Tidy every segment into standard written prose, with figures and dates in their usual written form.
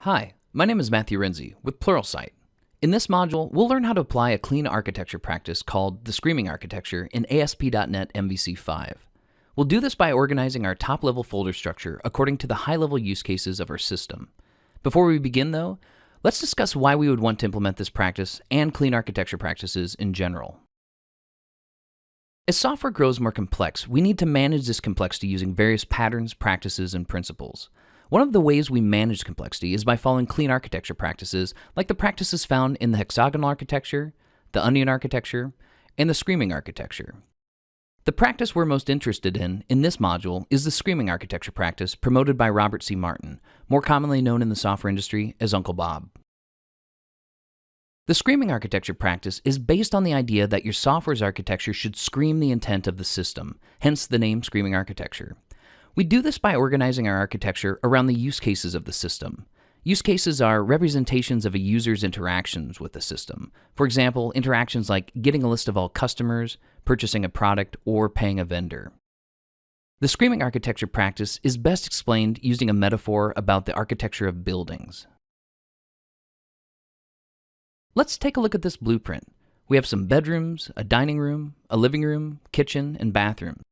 Hi, my name is Matthew Renze with Pluralsight. In this module, we'll learn how to apply a clean architecture practice called the Screaming Architecture in ASP.NET MVC 5. We'll do this by organizing our top-level folder structure according to the high-level use cases of our system. Before we begin, though, let's discuss why we would want to implement this practice and clean architecture practices in general. As software grows more complex, we need to manage this complexity using various patterns, practices, and principles. One of the ways we manage complexity is by following clean architecture practices like the practices found in the hexagonal architecture, the onion architecture, and the screaming architecture. The practice we're most interested in this module is the screaming architecture practice promoted by Robert C. Martin, more commonly known in the software industry as Uncle Bob. The screaming architecture practice is based on the idea that your software's architecture should scream the intent of the system, hence the name screaming architecture. We do this by organizing our architecture around the use cases of the system. Use cases are representations of a user's interactions with the system. For example, interactions like getting a list of all customers, purchasing a product, or paying a vendor. The screaming architecture practice is best explained using a metaphor about the architecture of buildings. Let's take a look at this blueprint. We have some bedrooms, a dining room, a living room, kitchen, and bathroom.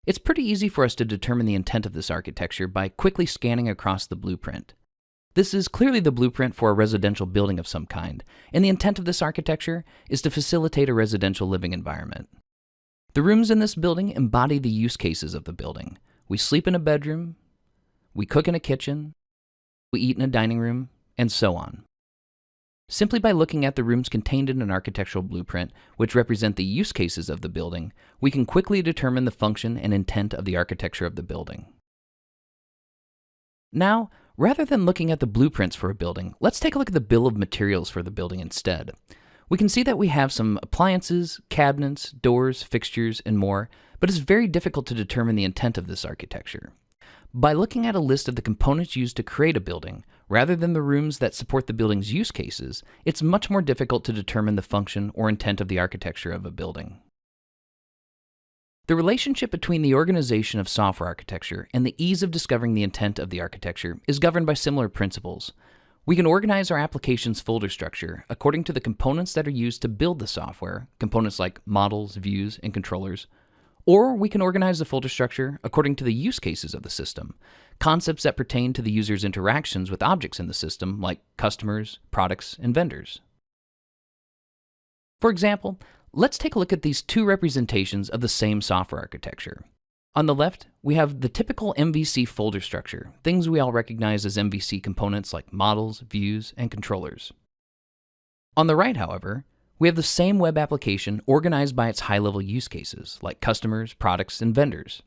It's pretty easy for us to determine the intent of this architecture by quickly scanning across the blueprint. This is clearly the blueprint for a residential building of some kind, and the intent of this architecture is to facilitate a residential living environment. The rooms in this building embody the use cases of the building. We sleep in a bedroom, we cook in a kitchen, we eat in a dining room, and so on. Simply by looking at the rooms contained in an architectural blueprint, which represent the use cases of the building, we can quickly determine the function and intent of the architecture of the building. Now, rather than looking at the blueprints for a building, let's take a look at the bill of materials for the building instead. We can see that we have some appliances, cabinets, doors, fixtures, and more, but it's very difficult to determine the intent of this architecture. By looking at a list of the components used to create a building, rather than the rooms that support the building's use cases, it's much more difficult to determine the function or intent of the architecture of a building. The relationship between the organization of software architecture and the ease of discovering the intent of the architecture is governed by similar principles. We can organize our application's folder structure according to the components that are used to build the software, components like models, views, and controllers. Or we can organize the folder structure according to the use cases of the system, concepts that pertain to the user's interactions with objects in the system like customers, products, and vendors. For example, let's take a look at these two representations of the same software architecture. On the left, we have the typical MVC folder structure, things we all recognize as MVC components like models, views, and controllers. On the right, however, we have the same web application organized by its high-level use cases, like customers, products, and vendors.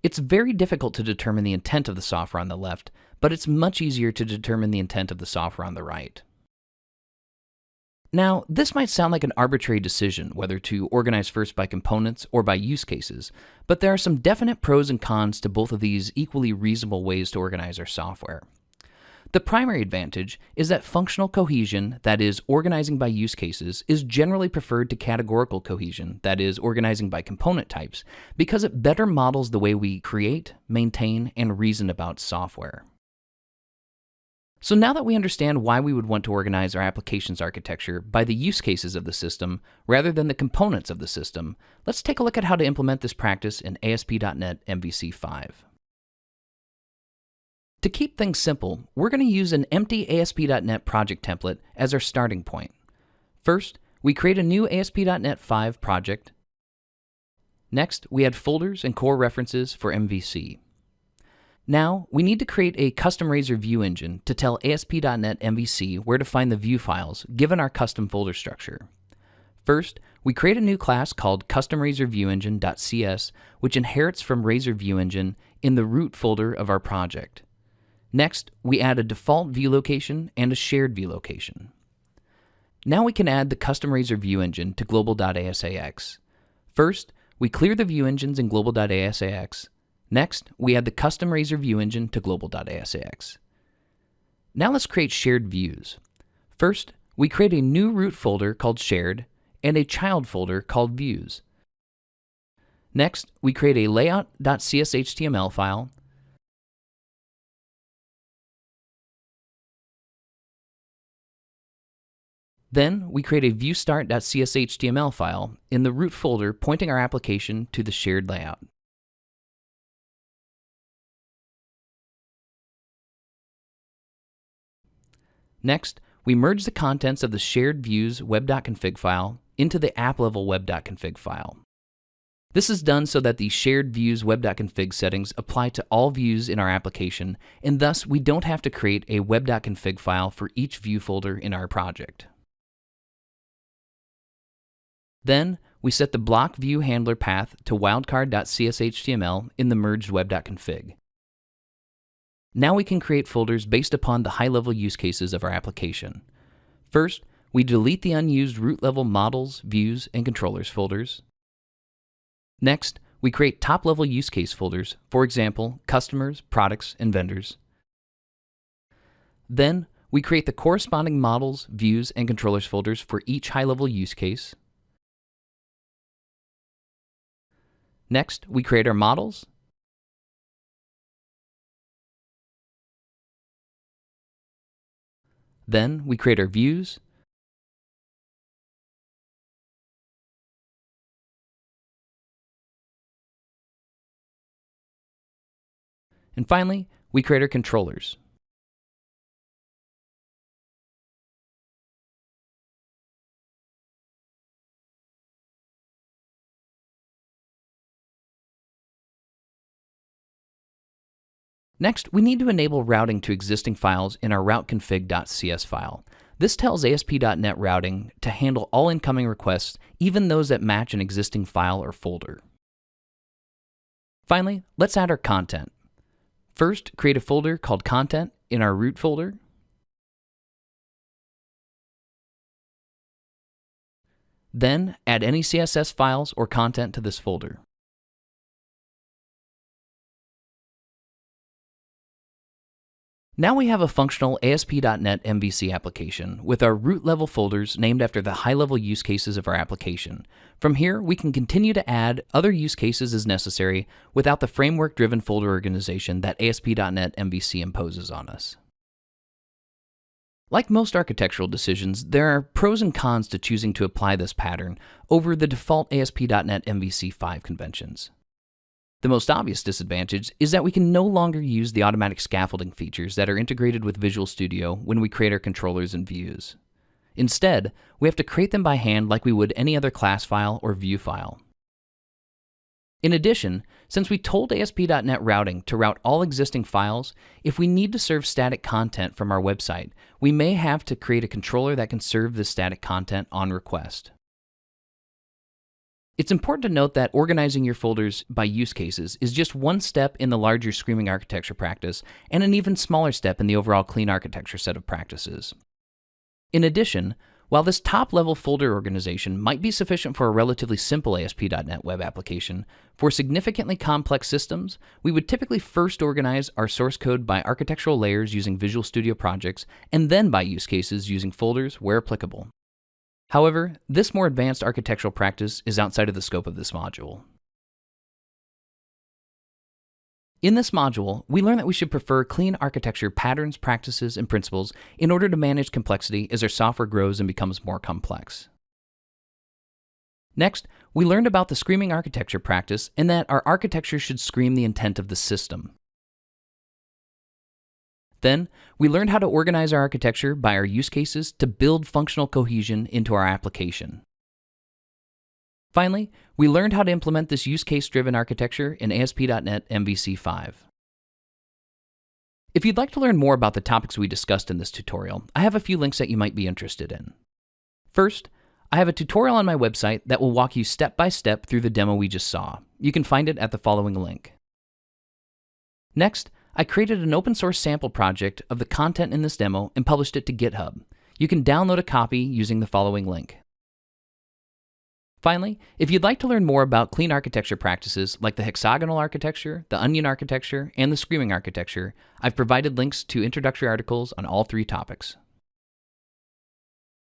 It's very difficult to determine the intent of the software on the left, but it's much easier to determine the intent of the software on the right. Now, this might sound like an arbitrary decision whether to organize first by components or by use cases, but there are some definite pros and cons to both of these equally reasonable ways to organize our software. The primary advantage is that functional cohesion, that is, organizing by use cases, is generally preferred to categorical cohesion, that is, organizing by component types, because it better models the way we create, maintain, and reason about software. So now that we understand why we would want to organize our application's architecture by the use cases of the system rather than the components of the system, let's take a look at how to implement this practice in ASP.NET MVC 5. To keep things simple, we're going to use an empty ASP.NET project template as our starting point. First, we create a new ASP.NET 5 project. Next, we add folders and core references for MVC. Now, we need to create a custom Razor view engine to tell ASP.NET MVC where to find the view files given our custom folder structure. First, we create a new class called customRazorViewEngine.cs, which inherits from Razor View Engine in the root folder of our project. Next, we add a default view location and a shared view location. Now we can add the custom Razor view engine to global.asax. First, we clear the view engines in global.asax. Next, we add the custom Razor view engine to global.asax. Now let's create shared views. First, we create a new root folder called shared and a child folder called views. Next, we create a layout.cshtml file Then we create a viewstart.cshtml file in the root folder pointing our application to the shared layout. Next, we merge the contents of the shared views web.config file into the app-level web.config file. This is done so that the shared views web.config settings apply to all views in our application, and thus we don't have to create a web.config file for each view folder in our project. Then, we set the block view handler path to wildcard.cshtml in the merged web.config. Now we can create folders based upon the high-level use cases of our application. First, we delete the unused root-level models, views, and controllers folders. Next, we create top-level use case folders, for example, customers, products, and vendors. Then, we create the corresponding models, views, and controllers folders for each high-level use case. Next, we create our models. Then, we create our views. And finally, we create our controllers. Next, we need to enable routing to existing files in our routeconfig.cs file. This tells ASP.NET Routing to handle all incoming requests, even those that match an existing file or folder. Finally, let's add our content. First, create a folder called Content in our root folder. Then, add any CSS files or content to this folder. Now we have a functional ASP.NET MVC application with our root level folders named after the high-level use cases of our application. From here, we can continue to add other use cases as necessary without the framework-driven folder organization that ASP.NET MVC imposes on us. Like most architectural decisions, there are pros and cons to choosing to apply this pattern over the default ASP.NET MVC 5 conventions. The most obvious disadvantage is that we can no longer use the automatic scaffolding features that are integrated with Visual Studio when we create our controllers and views. Instead, we have to create them by hand like we would any other class file or view file. In addition, since we told ASP.NET Routing to route all existing files, if we need to serve static content from our website, we may have to create a controller that can serve this static content on request. It's important to note that organizing your folders by use cases is just one step in the larger Screaming architecture practice and an even smaller step in the overall clean architecture set of practices. In addition, while this top-level folder organization might be sufficient for a relatively simple ASP.NET web application, for significantly complex systems, we would typically first organize our source code by architectural layers using Visual Studio projects and then by use cases using folders where applicable. However, this more advanced architectural practice is outside of the scope of this module. In this module, we learn that we should prefer clean architecture patterns, practices, and principles in order to manage complexity as our software grows and becomes more complex. Next, we learned about the Screaming architecture practice and that our architecture should scream the intent of the system. Then, we learned how to organize our architecture by our use cases to build functional cohesion into our application. Finally, we learned how to implement this use case-driven architecture in ASP.NET MVC 5. If you'd like to learn more about the topics we discussed in this tutorial, I have a few links that you might be interested in. First, I have a tutorial on my website that will walk you step by step through the demo we just saw. You can find it at the following link. Next, I created an open source sample project of the content in this demo and published it to GitHub. You can download a copy using the following link. Finally, if you'd like to learn more about clean architecture practices like the hexagonal architecture, the onion architecture, and the screaming architecture, I've provided links to introductory articles on all three topics.